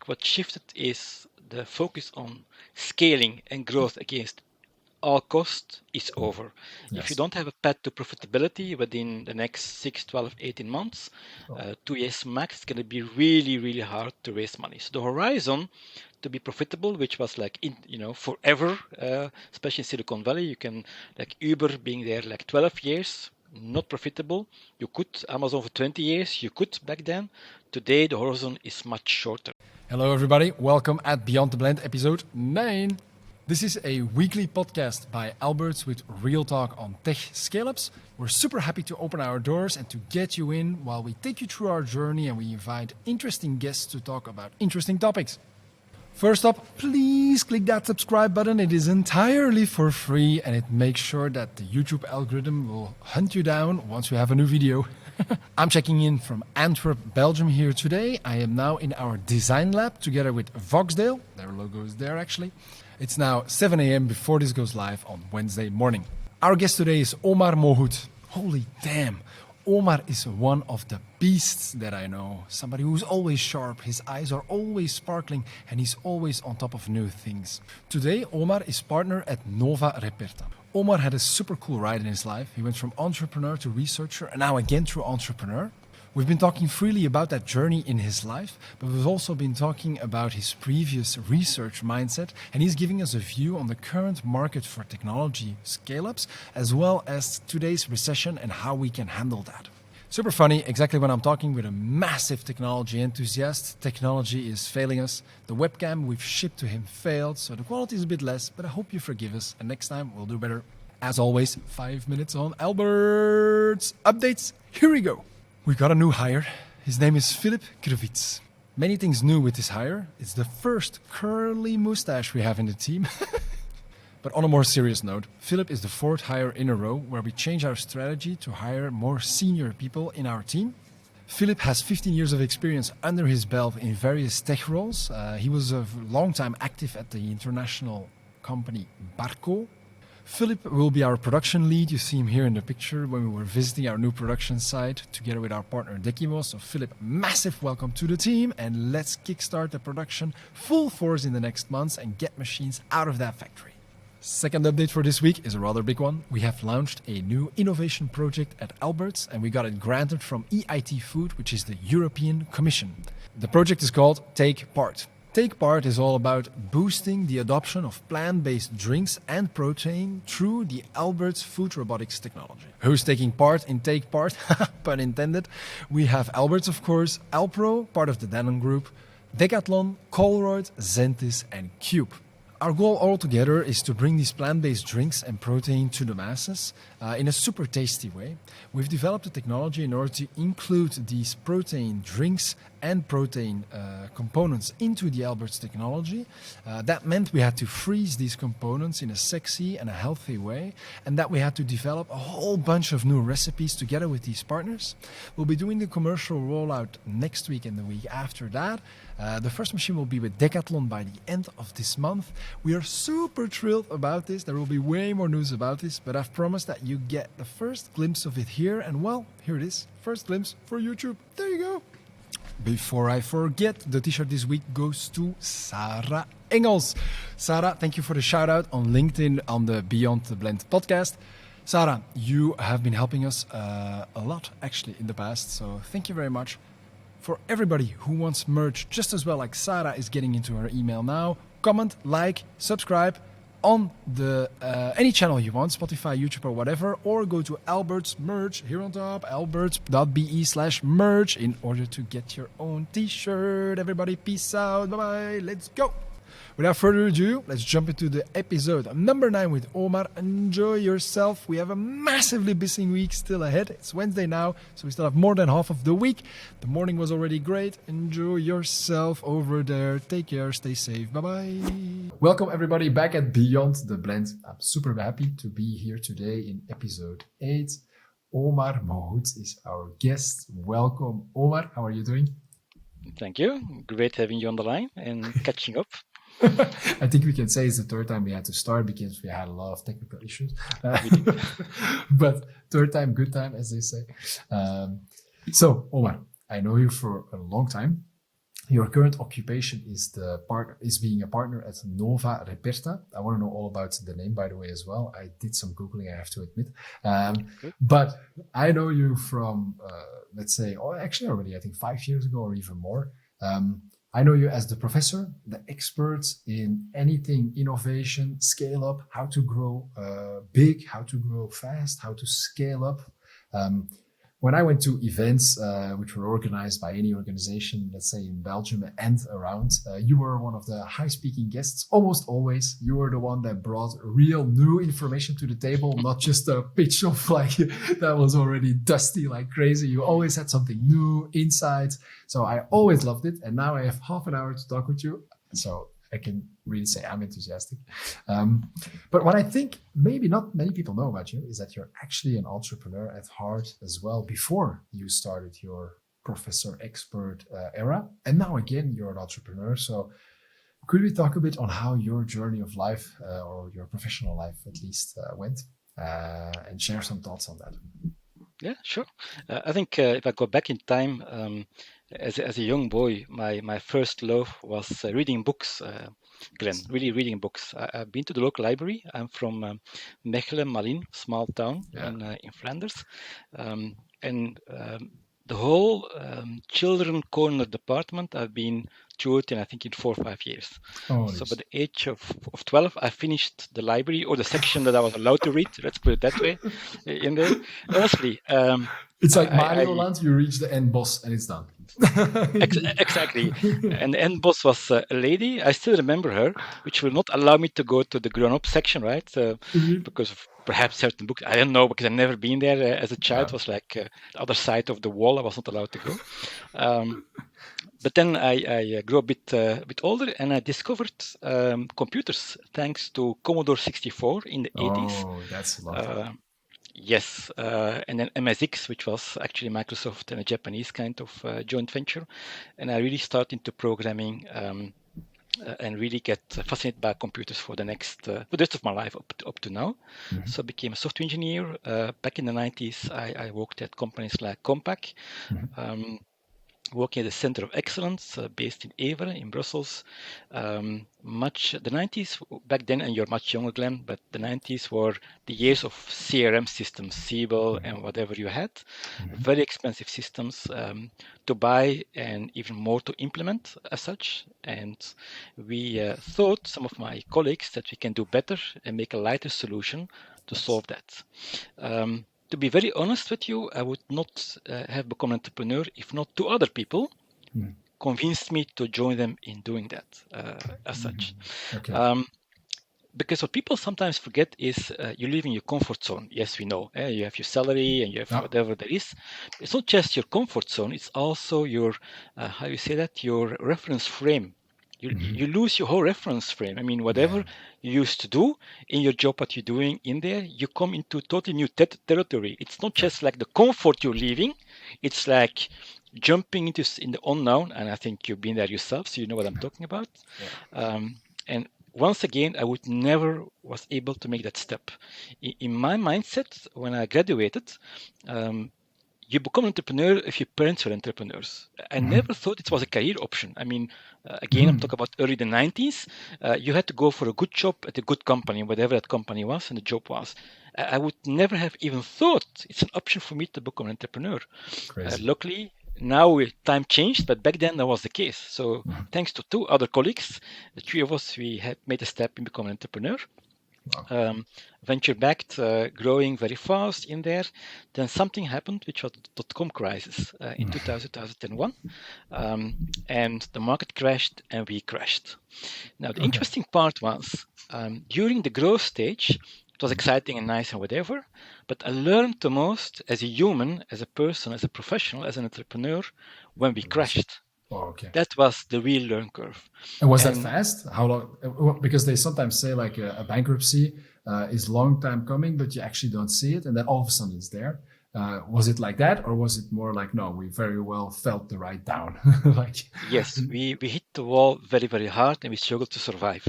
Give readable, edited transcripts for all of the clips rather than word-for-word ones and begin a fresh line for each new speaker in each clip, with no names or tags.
what shifted is the focus on scaling and growth against all cost is over. If you don't have a path to profitability within the next 6, 12, 18 months, 2 years max, it's going to be really, really hard to raise money. So the horizon to be profitable, which was like, forever, especially in Silicon Valley, you can, like Uber being there like 12 years, not profitable. You could, Amazon for 20 years, you could back then. Today, the horizon is much shorter.
Hello, everybody. Welcome at Beyond the Blend, episode 9. This is a weekly podcast by Alberts with real talk on tech scale-ups. We're super happy to open our doors and to get you in while we take you through our journey and we invite interesting guests to talk about interesting topics. First up, please click that subscribe button. It is entirely for free and it makes sure that the YouTube algorithm will hunt you down once we have a new video. I'm checking in from Antwerp, Belgium here today. I am now in our design lab together with Voxdale. Their logo is there actually. It's now 7 a.m. before this goes live on Wednesday morning. Our guest today is Omar Mohout. Holy damn. Omar is one of the beasts that I know. Somebody who's always sharp, his eyes are always sparkling, and he's always on top of new things. Today, Omar is partner at Nova Reperta. Omar had a super cool ride in his life. He went from entrepreneur to researcher, and now again through entrepreneur. We've been talking freely about that journey in his life, but we've also been talking about his previous research mindset, and he's giving us a view on the current market for technology scale-ups, as well as today's recession and how we can handle that. Super funny, exactly when I'm talking with a massive technology enthusiast. Technology is failing us. The webcam we've shipped to him failed, so the quality is a bit less, but I hope you forgive us, and next time we'll do better. As always, 5 minutes on Albert's updates. Here we go. We got a new hire. His name is Philip Kruvits. Many things new with this hire. It's the first curly mustache we have in the team. But on a more serious note, Philip is the 4th hire in a row where we change our strategy to hire more senior people in our team. Philip has 15 years of experience under his belt in various tech roles. He was a long time active at the international company Barco. Philip will be our production lead. You see him here in the picture when we were visiting our new production site together with our partner Dekimo. So Philip, massive welcome to the team and let's kickstart the production full force in the next months and get machines out of that factory. Second update for this week is a rather big one. We have launched a new innovation project at Alberts and we got it granted from EIT Food, which is the European Commission. The project is called Take Part. Take Part is all about boosting the adoption of plant-based drinks and protein through the Alberts food robotics technology. Who's taking part in Take Part? Pun intended. We have Alberts, of course, Alpro, part of the Danone Group, Decathlon, Colruyt, Zentis, and Cube. Our goal altogether is to bring these plant-based drinks and protein to the masses in a super tasty way. We've developed a technology in order to include these protein drinks and protein components into the Alberts technology. That meant we had to freeze these components in a sexy and a healthy way, and that we had to develop a whole bunch of new recipes together with these partners. We'll be doing the commercial rollout next week and the week after that. The first machine will be with Decathlon by the end of this month. We are super thrilled about this. There will be way more news about this, but I've promised that you get the first glimpse of it here, and well, here it is. First glimpse for YouTube. There you go. Before I forget, the t-shirt this week goes to Sarah Engels. Sarah, thank you for the shout out on LinkedIn on the Beyond the Blend podcast. Sarah, you have been helping us a lot actually in the past, so thank you very much. For everybody who wants merch just as well like Sarah is getting into her email now, comment, like, subscribe on the any channel you want, Spotify, YouTube or whatever, or go to Alberts merch here on top, alberts.be/merch in order to get your own t-shirt. Everybody, peace out. Bye-bye. Let's go. Without further ado, let's jump into the episode number 9 with Omar. Enjoy yourself. We have a massively busy week still ahead. It's Wednesday now, so we still have more than half of the week. The morning was already great. Enjoy yourself over there. Take care. Stay safe. Bye-bye. Welcome everybody back at Beyond the Blend. I'm super happy to be here today in episode 8. Omar Mohout is our guest. Welcome, Omar. How are you doing?
Thank you. Great having you on the line and catching up.
I think we can say it's the 3rd time we had to start because we had a lot of technical issues. But 3rd time, good time, as they say. So, Omar, I know you for a long time. Your current occupation is being a partner at Nova Reperta. I want to know all about the name, by the way, as well. I did some Googling, I have to admit.
Good.
But I know you from, let's say, actually already, I think 5 years ago or even more. I know you as the professor, the expert in anything innovation, scale up, how to grow big, how to grow fast, how to scale up. When I went to events which were organized by any organization, let's say in Belgium and around, you were one of the high-speaking guests. Almost always, you were the one that brought real new information to the table, not just a pitch of like that was already dusty like crazy. You always had something new, insights. So I always loved it. And now I have half an hour to talk with you. So I can really say I'm enthusiastic. But what I think maybe not many people know about you is that you're actually an entrepreneur at heart as well before you started your professor expert era. And now again, you're an entrepreneur. So could we talk a bit on how your journey of life or your professional life at least went and share some thoughts on that?
Yeah, sure. I think if I go back in time, as a young boy, my first love was reading books, Glenn, really reading books. I've been to the local library. I'm from Mechelen, Malines, small town in Flanders. And the whole children corner department, I've been through it in, I think, in 4 or 5 years. So by the age of 12, I finished the library or the section that I was allowed to read, let's put it that way, in there. Honestly,
it's like Mario Land, you reach the end boss and it's done.
Exactly. And the end boss was a lady. I still remember her, which will not allow me to go to the grown-up section, right? Because of perhaps certain books. I don't know, because I've never been there as a child. It was like the other side of the wall. I was not allowed to go. But then I grew a bit older, and I discovered computers thanks to Commodore 64 in the 80s.
Oh, that's lovely.
Yes, and then MSX, which was actually Microsoft and a Japanese kind of joint venture. And I really started into programming and really get fascinated by computers for the rest of my life up to now. Mm-hmm. So I became a software engineer. Back in the 90s, I worked at companies like Compaq. Mm-hmm. Working at the Center of Excellence based in Everen in Brussels. The 90s back then, and you're much younger, Glenn, but the 90s were the years of CRM systems, Siebel and whatever you had. Mm-hmm. Very expensive systems to buy and even more to implement as such. And we thought, some of my colleagues, that we can do better and make a lighter solution to solve that. To be very honest with you, I would not have become an entrepreneur if not two other people convinced me to join them in doing that as such. Okay. Because what people sometimes forget is you live in your comfort zone. Yes, we know. You have your salary and you have whatever there is. It's not just your comfort zone. It's also your, how you say that, your reference frame. You lose your whole reference frame. I mean, whatever you used to do in your job, what you're doing in there, you come into totally new territory. It's not just like the comfort you're leaving. It's like jumping in the unknown. And I think you've been there yourself, so you know what I'm talking about. And once again, I would never was able to make that step. In my mindset, when I graduated, you become an entrepreneur if your parents were entrepreneurs. I never thought it was a career option. I mean, again, I'm talking about early the 90s. You had to go for a good job at a good company, whatever that company was and the job was. I would never have even thought it's an option for me to become an entrepreneur. Luckily, now time changed, but back then that was the case. So thanks to two other colleagues, the three of us, we had made a step in becoming an entrepreneur. Venture-backed, growing very fast in there. Then something happened, which was the dot-com crisis in 2001. And the market crashed and we crashed. Now, the interesting part was, during the growth stage, it was exciting and nice and whatever, but I learned the most as a human, as a person, as a professional, as an entrepreneur, when we crashed.
Oh, okay.
That was the real learn curve.
And was that fast? How long? Because they sometimes say like a bankruptcy is long time coming, but you actually don't see it, and then all of a sudden it's there. Was it like that, or was it more like, no, we very well felt the ride down?
Yes, we hit the wall very, very hard, and we struggled to survive,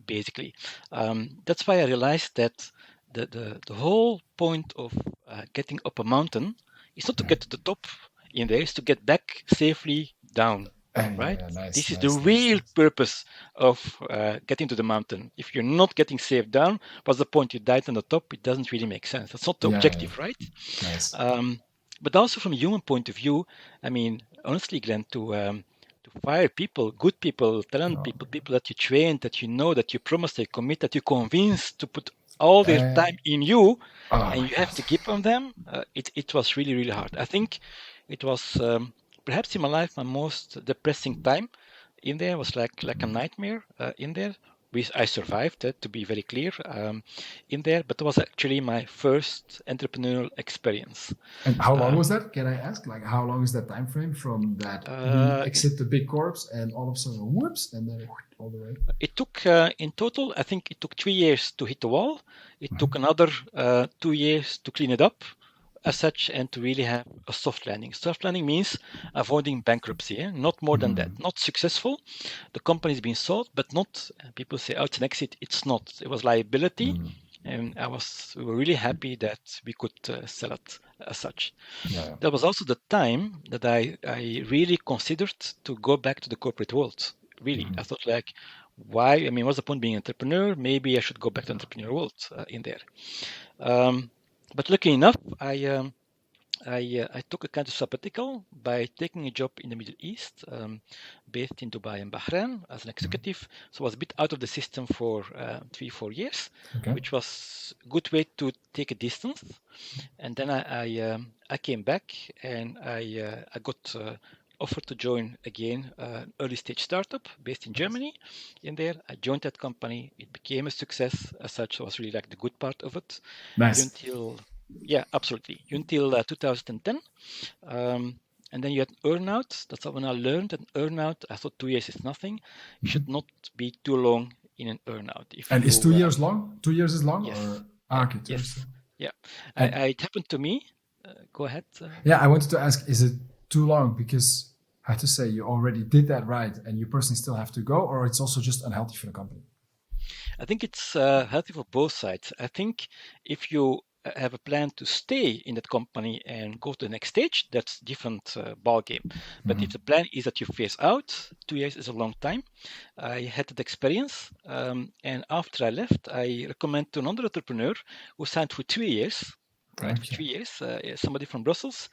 basically. That's why I realized that the whole point of getting up a mountain is not to get to the top in there, is to get back safely down right?
Nice,
This is the
nice, nice,
real
nice.
purpose of getting to the mountain. If you're not getting safe down, what's the point? You died on the top. It doesn't really make sense. That's not the
Yeah,
objective, right?
nice.
But also from a human point of view, I mean, honestly, Glenn, to fire people, good people, talent
Oh,
people, people that you train, that you know, that you promise, they commit, that you convince to put all their
uh,
time in you,
oh
and
my
you have
God.
to give on them. It was really really hard. I think it was perhaps in my life my most depressing time. In there was like a nightmare in there. I survived it, to be very clear, in there, but it was actually my first entrepreneurial experience.
And how long was
Um,
that? Can I ask? Like, how long is that time frame from that you
uh,
exit the big corps and all of a sudden, whoops, and then all the way?
it took, in total, I think it took 3 years to hit the wall. It
Mhm.
took another 2 years to clean it up as such and to really have a soft landing. Soft landing means avoiding bankruptcy, not more than that.
Mhm.
Not successful. The company's been sold, but not, people say, oh, it's an exit. It's not. It was liability.
Mhm.
And we were really happy that we could sell it as such.
Yeah.
That was also the time that I really considered to go back to the corporate world. Really, I
Mhm.
thought like, why? I mean, what's the point being an entrepreneur? Maybe I should go back to the entrepreneurial world in there. Um, but lucky enough, I took a kind of sabbatical by taking a job in the Middle East, based in Dubai and Bahrain as an
Mhm.
executive. So I was a bit out of the system for 3, 4 years,
Okay.
which was a good way to take a distance. And then I came back and I got offered to join again an early stage startup based in
Nice.
Germany. In there, I joined that company. It became a success as such. So it was really like the good part of it
Nice.
until, yeah, absolutely, until 2010. Um, and then you had earnout. That's when I learned that earnout. I thought 2 years is nothing. You
Mhm.
should not be too long in an earnout. If
And is
you,
2 years long? 2 years is long,
yes,
or
yeah,
okay, 2 years.
yes, yeah.
And
It happened to me. Go ahead.
yeah, I wanted to ask: is it too long? Because I have to say, you already did that right, and you personally still have to go, or it's also just unhealthy for the company.
I think it's healthy for both sides. I think if you have a plan to stay in that company and go to the next stage, that's different ball game. But if
Mhm.
the plan is that you phase out, 2 years is a long time. I had that experience, and after I left, I recommend to another entrepreneur who signed for 3 years. Right, for
Okay.
3 years, somebody from Brussels,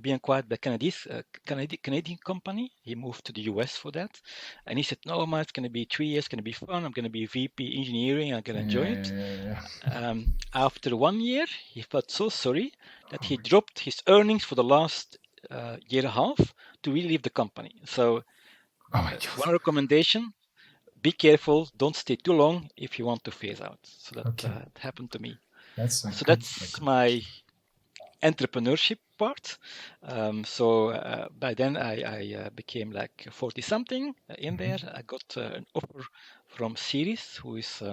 being acquired by Canadian company. He moved to the US for that, and he said, "No, man, it's going to be 3 years. It's going to be fun. I'm going to be VP engineering. I'm going to enjoy it."
Yeah.
After 1 year, he felt so sorry that
Oh
he
my
dropped his earnings for the last year and a half to really leave the company. So,
God. Oh my God.
one recommendation: be careful. Don't stay too long if you want to phase out. So that
Okay.
happened to me.
That's a
So
good
that's my
recommendation.
entrepreneurship part. So by then I became like 40 something in there.
Mhm.
I got an offer from Ceres, who is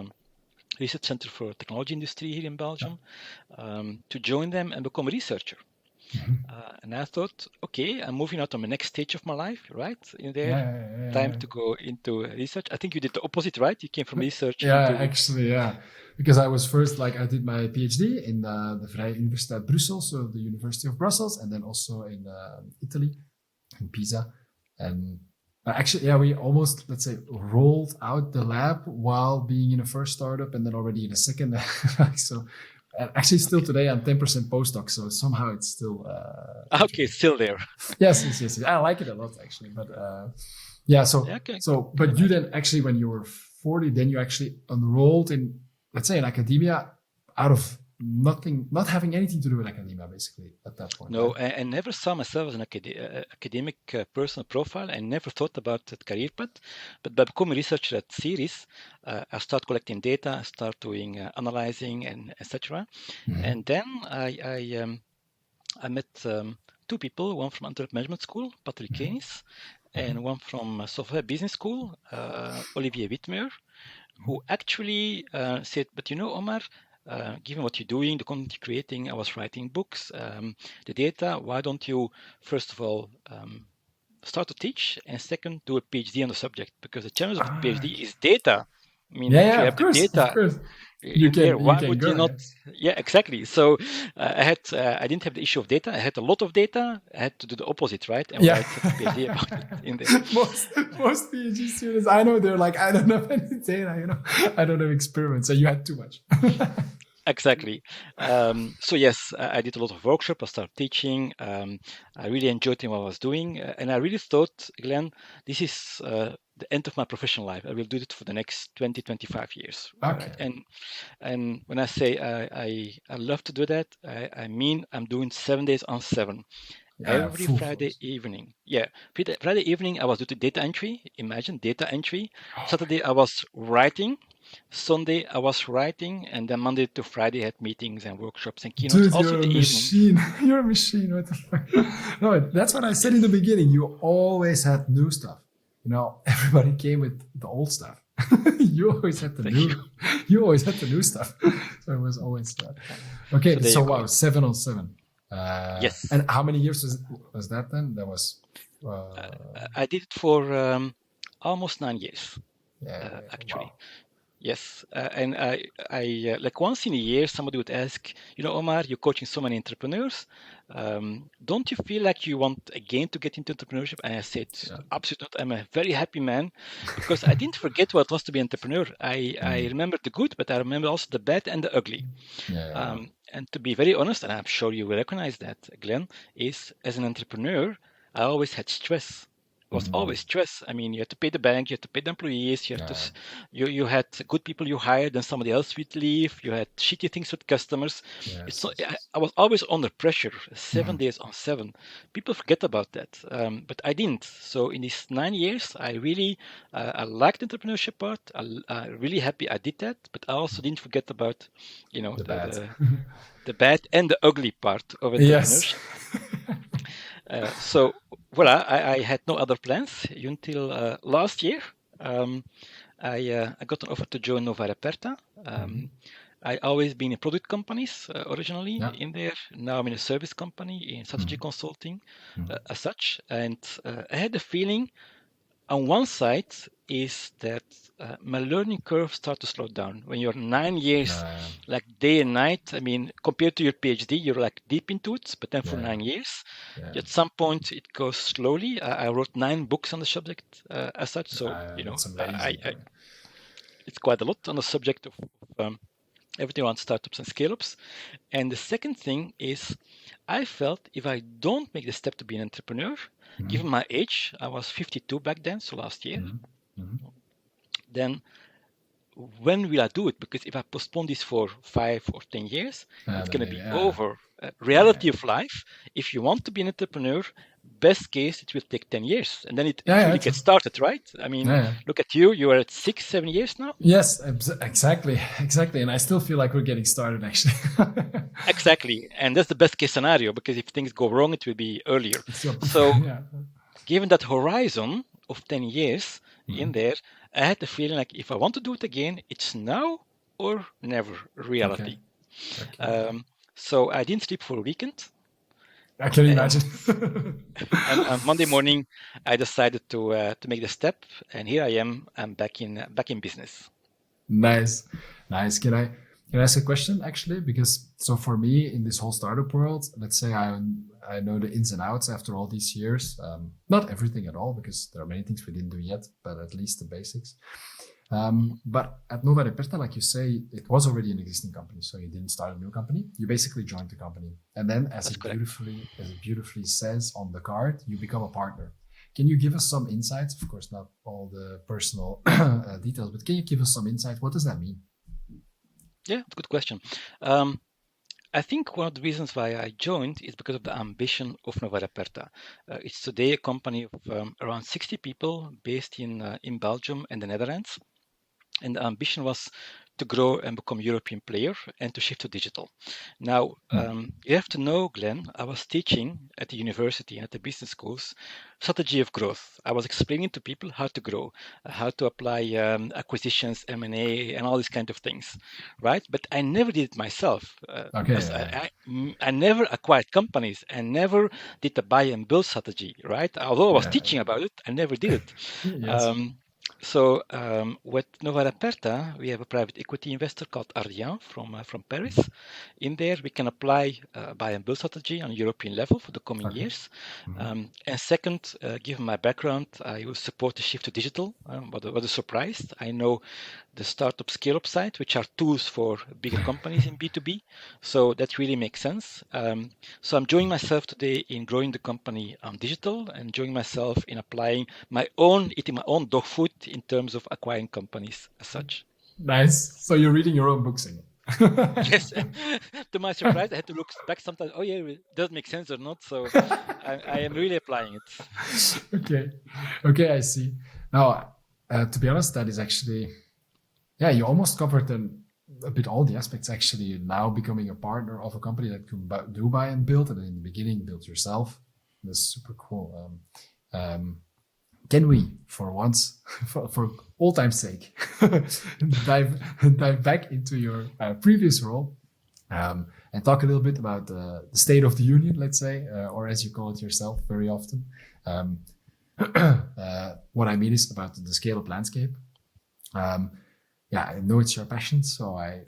research center for technology industry here in
Yeah.
Belgium, to join them and become a researcher.
Mhm.
And I thought, okay, I'm moving out on the next stage of my life, right? In there, time
Yeah.
to go into research. I think you did the opposite, right? You came from research
Yeah,
into.
actually, yeah. Because I was first, like, I did my PhD in the Vrije Universiteit Brussel, so the University of Brussels, and then also in Italy, in Pisa. And actually, yeah, we almost, let's say, rolled out the lab while being in a first startup and then already in a second. So, and actually, still
Okay,
today, I'm 10% postdoc, so somehow it's still
okay,
interesting.
still there.
Yes. I like it a lot, actually. But yeah,
Yeah, okay, can
but you
imagine.
then actually, when you were 40, then you actually enrolled in, let's say, in academia out of nothing, not having anything to do with academia, basically, at that point, right?
No, I never saw myself as an academic personal profile. I never thought about that career path. But by becoming a researcher at Ceres, I start collecting data, I start doing analyzing and etc.
Mm-hmm.
And then I met two people, one from Antwerp Management School, Patrick Kenis,
Mm-hmm.
and one from Software Business School, Olivier Wittmer, who actually said, but you know, Omar, given what you're doing, the content you're creating, I was writing books, the data, why don't you, first of all, start to teach, and second, do a PhD on the subject? Because the challenge of the
Ah,
PhD is data. I mean,
Yeah,
if
yeah,
you
of
have the
course, of
data
course.
in there,
You
why
can
would you
grow,
not?
yes.
Yeah, exactly. So I didn't have the issue of data. I had a lot of data. I had to do the opposite, right? And
Yeah.
write a PhD about it in there.
Most PhD students I know, they're like, I don't have any data, I don't have experiments. So you had too much.
Exactly. So yes, I did a lot of workshop. I started teaching. I really enjoyed what I was doing, and I really thought, Glenn, this is the end of my professional life. I will do it for the next 20, 25 years, right?
Okay.
And when I say I love to do that, I mean I'm doing 7 days on seven. Every
Full
Friday
force.
evening. Yeah, Friday evening I was doing data entry. Imagine data entry. Saturday I was writing. Sunday I was writing, and then Monday to Friday I had meetings and workshops and keynotes.
Dude,
Also
you're
in
a
the evenings.
machine. You're a machine. What the fuck? No, that's what I said in the beginning. You always had new stuff. Everybody came with the old stuff. You always had the
Thank you.
new. You always had the new stuff. So it was always that. Okay,
So there
so
you go.
wow, 7 on 7.
Yes,
And how many years was that then? That was.
I did it for almost 9 years,
Yeah,
actually.
wow.
Yes, and I like once in a year, somebody would ask, Omar, you're coaching so many entrepreneurs. Don't you feel like you want again to get into entrepreneurship? And I said,
Yeah.
absolutely not. I'm a very happy man because I didn't forget what it was to be an entrepreneur. I remember the good, but I remember also the bad and the ugly.
Yeah.
And to be very honest, and I'm sure you will recognize that, Glenn, is as an entrepreneur, I always had stress. It was always stress. I mean, you had to pay the bank, you had to pay the employees, you had to,
Yeah.
you had good people you hired, and somebody else would leave. You had shitty things with customers. It's
Yes.
not.
Yes. Yes.
I was always under pressure, 7 days on seven. People forget about that, but I didn't. So in these 9 years, I really, I liked the entrepreneurship part. I'm really happy I did that, but I also didn't forget about,
The bad.
the bad and the ugly part of
Yes.
entrepreneurship. So voila, I had no other plans until last year. Um, I got an offer to join Nova Reperta. I always been in product companies originally
Yeah.
in there. Now I'm in a service company in strategy consulting as such. And I had the feeling on one side is that my learning curve starts to slow down. When you're 9 years, like day and night, I mean, compared to your PhD, you're like deep into it, but then for
Yeah.
9 years,
Yeah.
at some point it goes slowly. I wrote 9 books on the subject as such, so
That's amazing.
it's quite a lot on the subject of everything around startups and scale-ups. And the second thing is, I felt if I don't make the step to be an entrepreneur, given my age, I was 52 back then, so last year, then when will I do it? Because if I postpone this for 5 or 10 years, it's
Then
going to
maybe,
be
yeah.
over. Reality of life, if you want to be an entrepreneur, best case, it will take 10 years. And then it
Yeah,
really
it's
gets started, right? I mean,
yeah.
look at you. You are at 6, 7 years now.
Yes, exactly. Exactly. And I still feel like we're getting started, actually.
Exactly. And that's the best case scenario because if things go wrong, it will be earlier. So,
Yeah.
given that horizon of 10 years in there, I had the feeling like if I want to do it again, it's now or never
Okay.
reality.
Okay.
So I didn't sleep for a weekend.
I can
And
imagine.
and on Monday morning, I decided to make the step, and here I am. I'm back in business.
Nice. Nice. Can I ask a question actually? Because so for me in this whole startup world, let's say I know the ins and outs after all these years. Not everything at all, because there are many things we didn't do yet, but at least the basics. But at Nova Reperta, like you say, it was already an existing company, so you didn't start a new company. You basically joined the company, and then,
That's correct.
as it beautifully says on the card, you become a partner. Can you give us some insights? Of course, not all the personal details, but can you give us some insight? What does that mean?
Yeah, it's a good question. Um, I think one of the reasons why I joined is because of the ambition of Nova Reperta. It's today a company of around 60 people based in Belgium and the Netherlands. And the ambition was to grow and become a European player and to shift to digital. Now, you have to know, Glenn, I was teaching at the university and at the business schools strategy of growth. I was explaining to people how to grow, how to apply acquisitions, M&A, and all these kind of things, right? But I never did it myself.
Okay.
I never acquired companies and never did the buy and build strategy, right? Although I was teaching about it, I never did it.
Yes.
Um, So with Nova Reperta, we have a private equity investor called Ardian from Paris. In there, we can apply buy and build strategy on a European level for the coming years. And second, given my background, I will support the shift to digital. What a surprise! I know the startup scale-up side, which are tools for bigger companies in B2B. So that really makes sense. So I'm joining myself today in growing the company on digital and joining myself in applying eating my own dog food in terms of acquiring companies as such.
Nice. So you're reading your own books again.
Yes, to my surprise, I had to look back sometimes. Oh yeah, does it make sense or not? So I am really applying it.
Okay, I see. Now, to be honest, that is actually, yeah, you almost covered a bit all the aspects. Actually, now becoming a partner of a company that can do buy and build, and in the beginning build yourself. That's super cool. Can we, for once, for all time's sake, dive back into your previous role and talk a little bit about the state of the union, let's say, or as you call it yourself very often. What I mean is about the scale-up landscape. Yeah, I know it's your passion, so I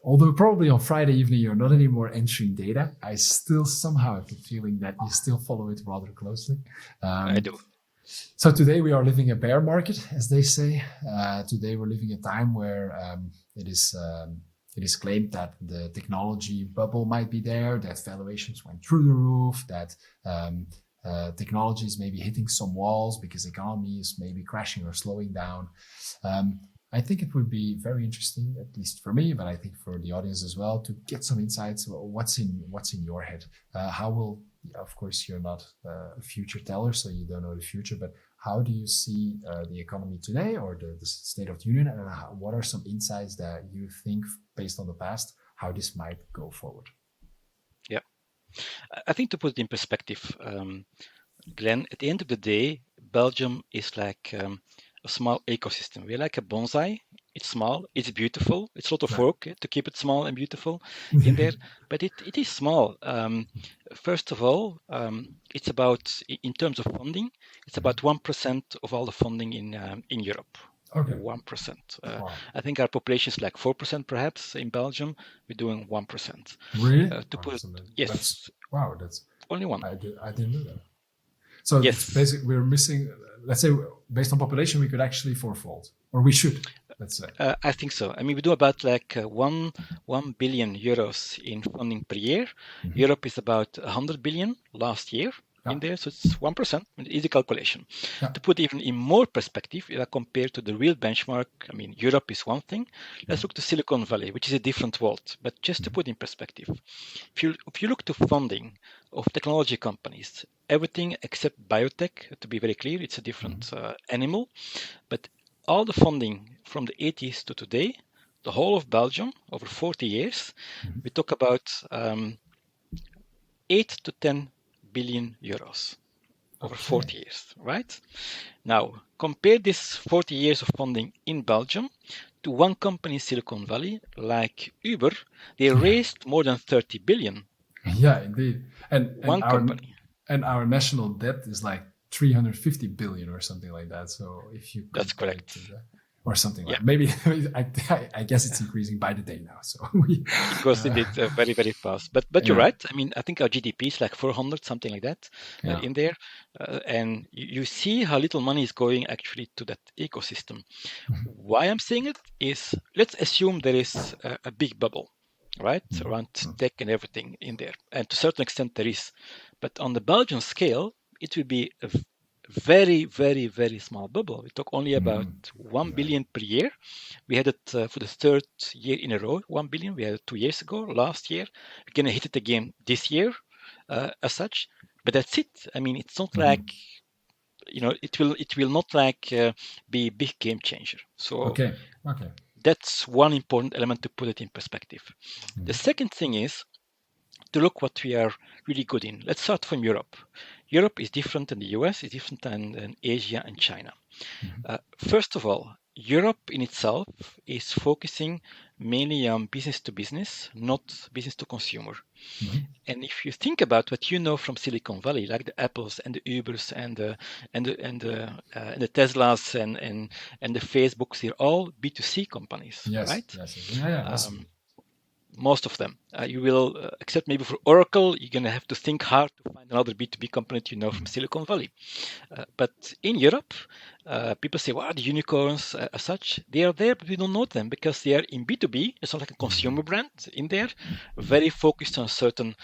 although probably on Friday evening you're not anymore entering data, I still somehow have the feeling that you still follow it rather closely.
I do.
So today we are living a bear market, as they say. Today we're living a time where it is claimed that the technology bubble might be there, that valuations went through the roof, that technology is maybe hitting some walls because economy is maybe crashing or slowing down. I think it would be very interesting, at least for me, but I think for the audience as well, to get some insights. What's in your head? How will, of course, you're not a future teller, so you don't know the future, but how do you see the economy today or the state of the union? And what are some insights that you think, based on the past, how this might go forward?
Yeah, I think to put it in perspective, Glenn, at the end of the day, Belgium is like a small ecosystem. We're like a bonsai. It's small, it's beautiful. It's a lot of work to keep it small and beautiful in there, but it is small. First of all, it's about, in terms of funding, it's about 1% of all the funding in Europe.
Okay.
1%.
Wow.
I think our population is like 4% perhaps in Belgium. We're doing 1%.
Really?
Yes.
That's
only one.
I didn't know that. So
yes.
Basically, we're missing, let's say, based on population, we could actually fourfold, or we should, let's say.
I think so. I mean, we do about like 1 billion euros in funding per year. Mm-hmm. Europe is about 100 billion last year in there, so it's 1%. Easy calculation. Yeah. To put even in more perspective, compared to the real benchmark, I mean, Europe is one thing. Let's look to Silicon Valley, which is a different world. But just to put in perspective, if you look to funding of technology companies, everything except biotech, to be very clear, it's a different animal. But all the funding from the 80s to today, the whole of Belgium, over 40 years, we talk about 8 to 10 billion euros over 40 years, right? Now, compare this 40 years of funding in Belgium to one company in Silicon Valley, like Uber. They raised more than 30 billion.
Yeah, indeed. And
one company.
And our national debt is like 350 billion or something like that. So if you
that's correct.
Or something like that. Maybe I guess it's increasing by the day now. So
it goes indeed very, very fast. But you're right. I mean, I think our GDP is like 400, something like that in there. And you see how little money is going actually to that ecosystem. Why I'm saying it is, let's assume there is a big bubble, right? Around tech and everything in there. And to a certain extent there is. But on the Belgian scale, it will be a very, very, very small bubble. We talk only about 1 billion per year. We had it for the third year in a row, 1 billion. We had it 2 years ago, last year. We're going to hit it again this year as such. But that's it. I mean, it's not like, it will not like be a big game changer. So that's one important element to put it in perspective. The second thing is to look what we are really good in. Let's start from Europe. Europe is different than the US, is different than Asia and China. First of all, Europe in itself is focusing mainly business to business, not business to consumer.
Mm-hmm.
And if you think about what you know from Silicon Valley, like the Apples and the Ubers and the Teslas and the Facebooks, they're all B2C companies,
Yes,
right?
yes, yes. Yeah, massively.
Most of them. You will, except maybe for Oracle, you're going to have to think hard to find another B2B company that you know from Silicon Valley. But in Europe, people say, wow, the unicorns as such, they are there, but we don't know them because they are in B2B. It's not like a consumer brand in there, very focused on a certain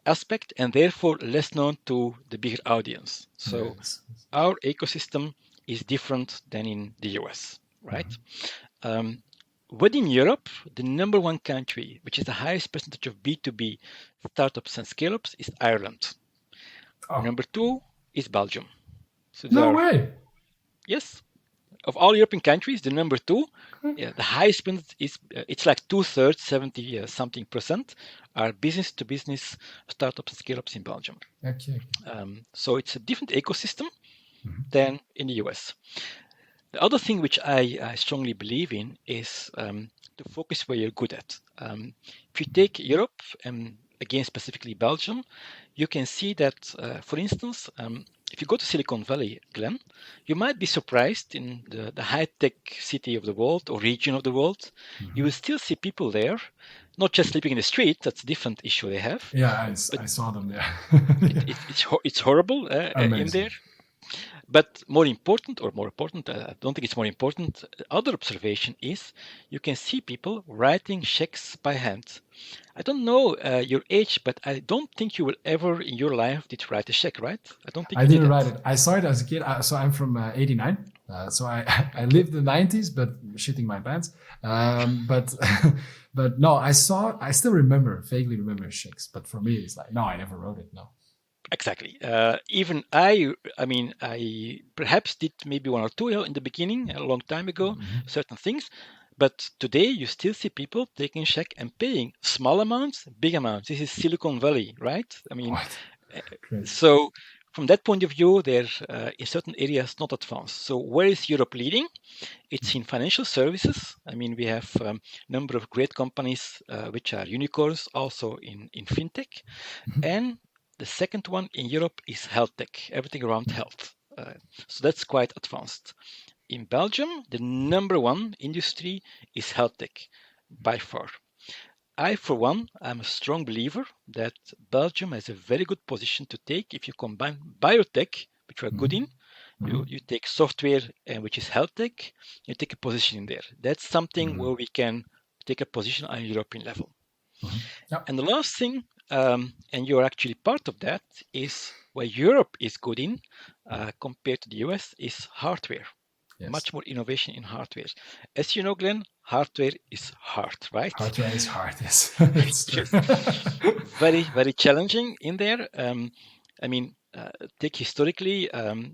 aspect and therefore less known to the bigger audience. So
Yes.
our ecosystem is different than in the US, right? Um, Within Europe, the number one country, which is the highest percentage of B2B startups and scale ups, is Ireland.
Oh,
Number two is Belgium. So there
no
are,
way.
yes, of all European countries, the number two, yeah, the highest percentage is, it's like two-thirds, 70 something percent, are business to business startups and scale ups in Belgium.
Okay.
So it's a different ecosystem than in the US. The other thing which I strongly believe in is to focus where you're good at. If you take Europe and again specifically Belgium, you can see that, for instance, if you go to Silicon Valley, Glenn, you might be surprised in the high-tech city of the world or region of the world, you will still see people there, not just sleeping in the street, that's a different issue they have,
Yeah,
but
I saw them there.
it's horrible in
Amazing.
there. But more important, I don't think it's more important. Other observation is you can see people writing checks by hand. I don't know your age, but I don't think you will ever in your life did write a check, right? I don't think
I
you did
didn't write
that.
it. I saw it as a kid. So I'm from '89. So I I
Okay.
lived the '90s, but shitting my pants. But but no, I saw. I still remember, vaguely remember chicks. But for me, it's like no, I never wrote it. No.
Exactly. Even I mean, I perhaps did maybe one or two in the beginning, a long time ago, certain things. But today you still see people taking check and paying small amounts, big amounts. This is Silicon Valley, right? I mean,
What?
uh,
Crazy.
so from that point of view, they're in certain areas not advanced. So where is Europe leading? It's in financial services. I mean, we have a number of great companies which are unicorns, also in fintech. And the second one in Europe is health tech, everything around health. So that's quite advanced. In Belgium, the number one industry is health tech by far. I, for one, am a strong believer that Belgium has a very good position to take if you combine biotech, which we're good in, you take software, which is health tech, you take a position in there. That's something where we can take a position on a European level.
Yeah.
And the last thing, and you're actually part of that, is where Europe is good in compared to the US is hardware.
Yes.
Much more innovation in hardware. As you know, Glenn, hardware is hard, right?
Hardware is hard. Yes, it's true.
Just very, very challenging in there. I mean, take historically,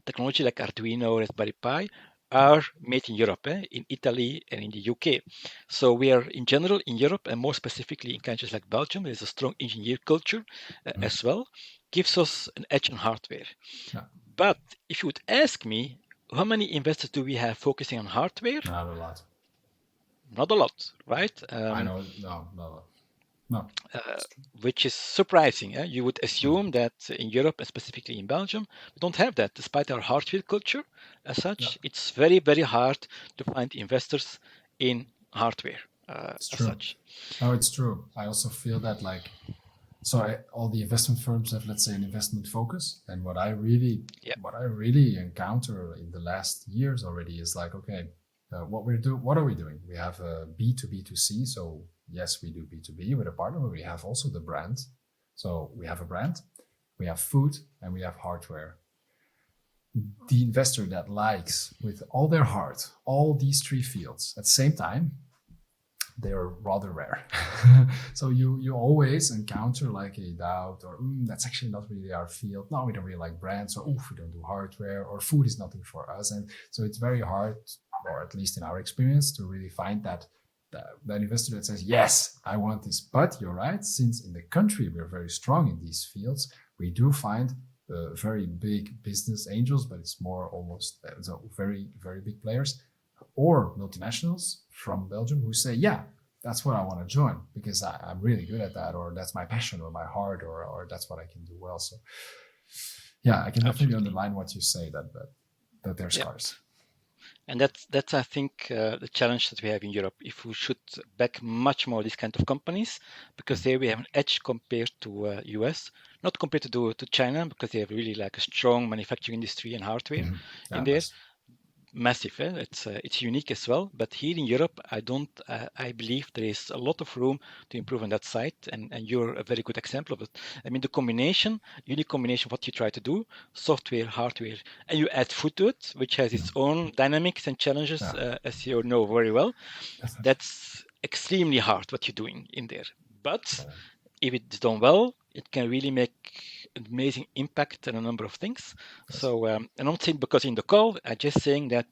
technology like Arduino or Raspberry Pi are made in Europe, in Italy and in the UK. So we are, in general, in Europe and more specifically in countries like Belgium, there's a strong engineer culture as well, gives us an edge on hardware.
Yeah.
But if you would ask me, how many investors do we have focusing on hardware?
Not a lot.
Not a lot, right?
I know. No, no, no. It's true.
Which is surprising. You would assume that in Europe, and specifically in Belgium, we don't have that. Despite our hardware culture as
Yeah,
such, it's very, very hard to find investors in hardware
it's
as
true.
such.
No, it's true. I also feel that all the investment firms have, let's say, an investment focus. And
Yeah.
what I really encounter in the last years already is like, okay, what are we doing? We have a B2B2C. So yes, we do B2B with a partner, but we have also the brand. So we have a brand, we have food, and we have hardware. The investor that likes with all their heart all these three fields at the same time, they're rather rare. So you always encounter like a doubt or that's actually not really our field. No, we don't really like brands, or we don't do hardware, or food is nothing for us. And so it's very hard, or at least in our experience, to really find that investor that says, yes, I want this. But you're right, since in the country we're very strong in these fields, we do find very big business angels, but it's more almost so very, very big players or multinationals from Belgium who say, yeah, that's what I want to join because I'm really good at that, or that's my passion or my heart, or that's what I can do well. So yeah, I can definitely
Absolutely.
underline what you say that they're
Yeah.
scarce.
And that's I think the challenge that we have in Europe. If we should back much more these kind of companies, because there we have an edge compared to US, not compared to China, because they have really like a strong manufacturing industry and hardware in
Yeah,
there.
that's
Massive, eh? It's unique as well. But here in Europe, I don't. I believe there is a lot of room to improve on that side, and you're a very good example of it. I mean, the combination, unique combination, of what you try to do, software, hardware, and you add food to it, which has its own dynamics and challenges,
yeah,
as you know very well.
definitely.
That's extremely hard what you're doing in there. But if it's done well, it can really make an amazing impact on a number of things.
Yes.
So I'm not saying because in the call, I'm just saying that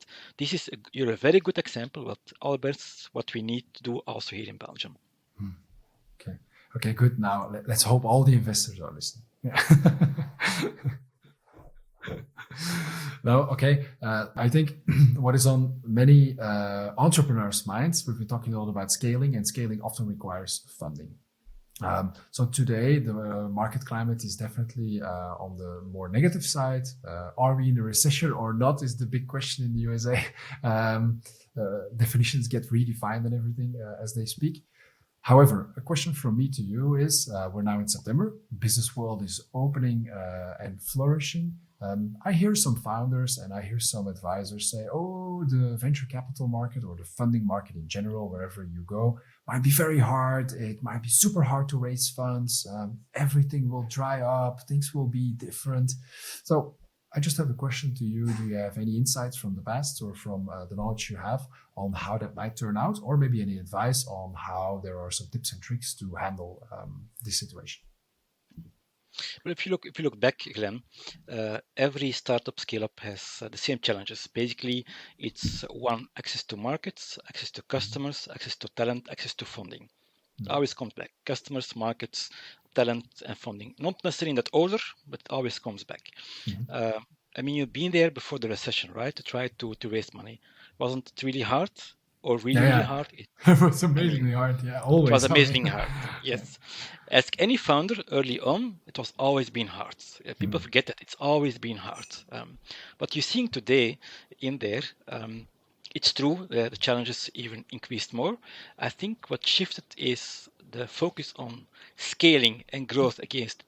you're a very good example of Albert's what we need to do also here in Belgium.
Okay. Okay. Good. Now let's hope all the investors are listening. Yeah. No, okay. I think what is on many entrepreneurs' minds, we've been talking a lot about scaling, and scaling often requires funding. So today, the market climate is definitely on the more negative side. Are we in a recession or not? Is the big question in the USA. Definitions get redefined and everything as they speak. However, a question from me to you is: we're now in September. Business world is opening and flourishing. I hear some founders and I hear some advisors say, "Oh, the venture capital market or the funding market in general, wherever you go, might be very hard. It might be super hard to raise funds. Everything will dry up. Things will be different." So I just have a question to you. Do you have any insights from the past or from the knowledge you have on how that might turn out, or maybe any advice on how there are some tips and tricks to handle this situation?
But if you look back, Glenn, every startup scale up has the same challenges. Basically, it's one, access to markets, access to customers, access to talent, access to funding. It always comes back. Customers, markets, talent, and funding. Not necessarily in that order, but it always comes back. Uh, I mean, you've been there before the recession, right? To try to raise money. Wasn't it really hard, or really,
Yeah,
really
yeah.
hard?
It was
I mean,
amazingly hard. Yeah,
it was
always. I mean,
amazingly hard.
yeah.
Yes. Ask any founder early on, it was always been hard. People forget that it's always been hard. But you're seeing today in there, it's true, the challenges even increased more. I think what shifted is the focus on scaling and growth against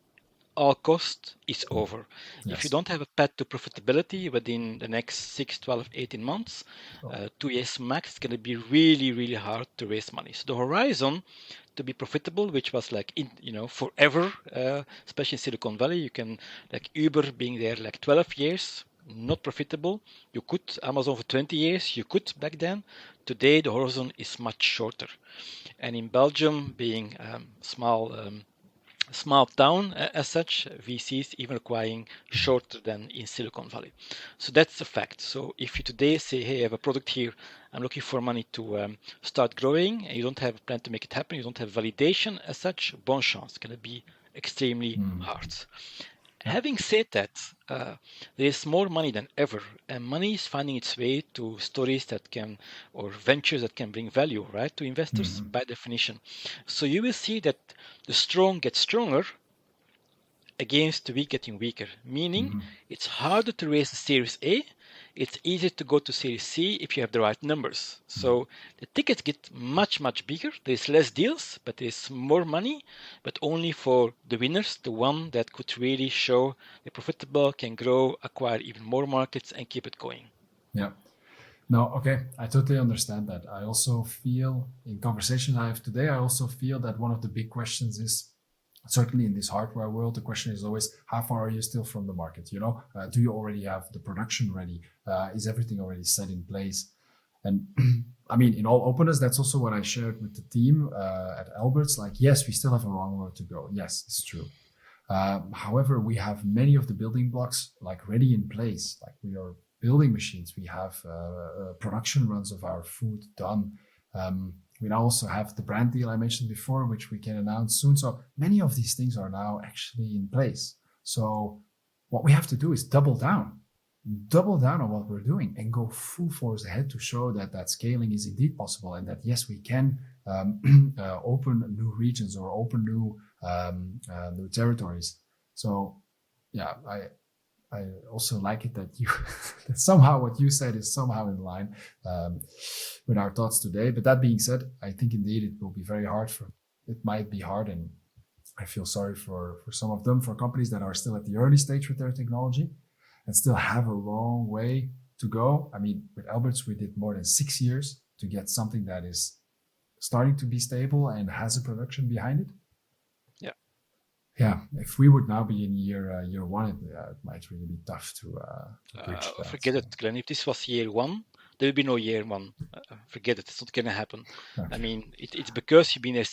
all cost is over. If you
Yes.
don't have a path to profitability within the next 6, 12, 18 months,
Oh,
2 years max, it's going to be really, really hard to raise money. So the horizon to be profitable, which was like, forever, especially in Silicon Valley, you can, like Uber being there like 12 years, not profitable. You could, Amazon for 20 years, you could back then. Today, the horizon is much shorter. And in Belgium, being small town as such, VCs even requiring shorter than in Silicon Valley. So that's a fact. So if you today say, hey, I have a product here, I'm looking for money to start growing, and you don't have a plan to make it happen, you don't have validation as such, bon chance, it's going to be extremely hard.
yeah.
Having said that, there is more money than ever, and money is finding its way to stories that can, or ventures that can bring value, right, to investors by definition. So you will see that the strong get stronger against the weak getting weaker, meaning it's harder to raise a Series A. It's easier to go to Series C if you have the right numbers. So the tickets get much, much bigger. There's less deals, but there's more money, but only for the winners, the one that could really show they're profitable, can grow, acquire even more markets, and keep it going.
Yeah. No, okay. I totally understand that. I also feel in conversations I have today, I also feel that one of the big questions is certainly in this hardware world, the question is always, how far are you still from the market? Do you already have the production ready? Is everything already set in place? And I mean, in all openness, that's also what I shared with the team at Alberts. Like, yes, we still have a long road to go. Yes, it's true. However, we have many of the building blocks like ready in place. Like we are building machines. We have production runs of our food done. We now also have the brand deal I mentioned before, which we can announce soon. So many of these things are now actually in place. So what we have to do is double down. double down on what we're doing and go full force ahead to show that scaling is indeed possible, and that yes, we can open new regions or open new territories. So yeah, I also like it that you that somehow what you said is somehow in line with our thoughts today. But that being said, I think indeed it will be very hard it might be hard, and I feel sorry for some of them, for companies that are still at the early stage with their technology and still have a long way to go. I mean, with Alberts, we did more than 6 years to get something that is starting to be stable and has a production behind it.
Yeah.
Yeah, if we would now be in year one, it might really be tough to bridge that.
Forget it, Glenn. If this was year one, there will be no year one. Forget it. It's not going to happen.
Okay.
I mean, it's because you've been there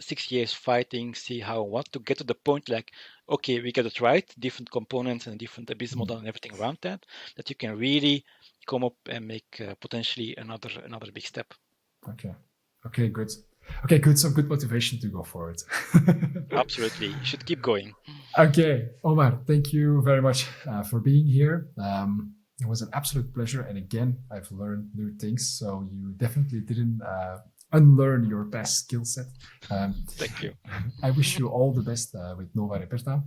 6 years fighting, see how what to get to the point like, okay, we got it right, different components and different business model and everything around that you can really come up and make potentially another big step.
Okay, good. Okay, good. Some good motivation to go forward.
Absolutely. You should keep going.
Okay, Omar, thank you very much for being here. It was an absolute pleasure. And again, I've learned new things. So you definitely didn't unlearn your past skill set.
Thank you.
I wish you all the best with Nova Reperta.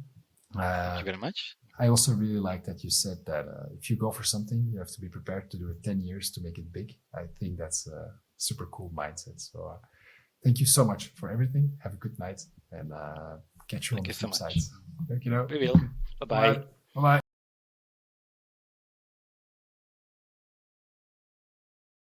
Thank you very much.
I also really like that you said that if you go for something, you have to be prepared to do it 10 years to make it big. I think that's a super cool mindset. So thank you so much for everything. Have a good night, and catch you on the flip side.
We will. Bye-bye.
Bye-bye.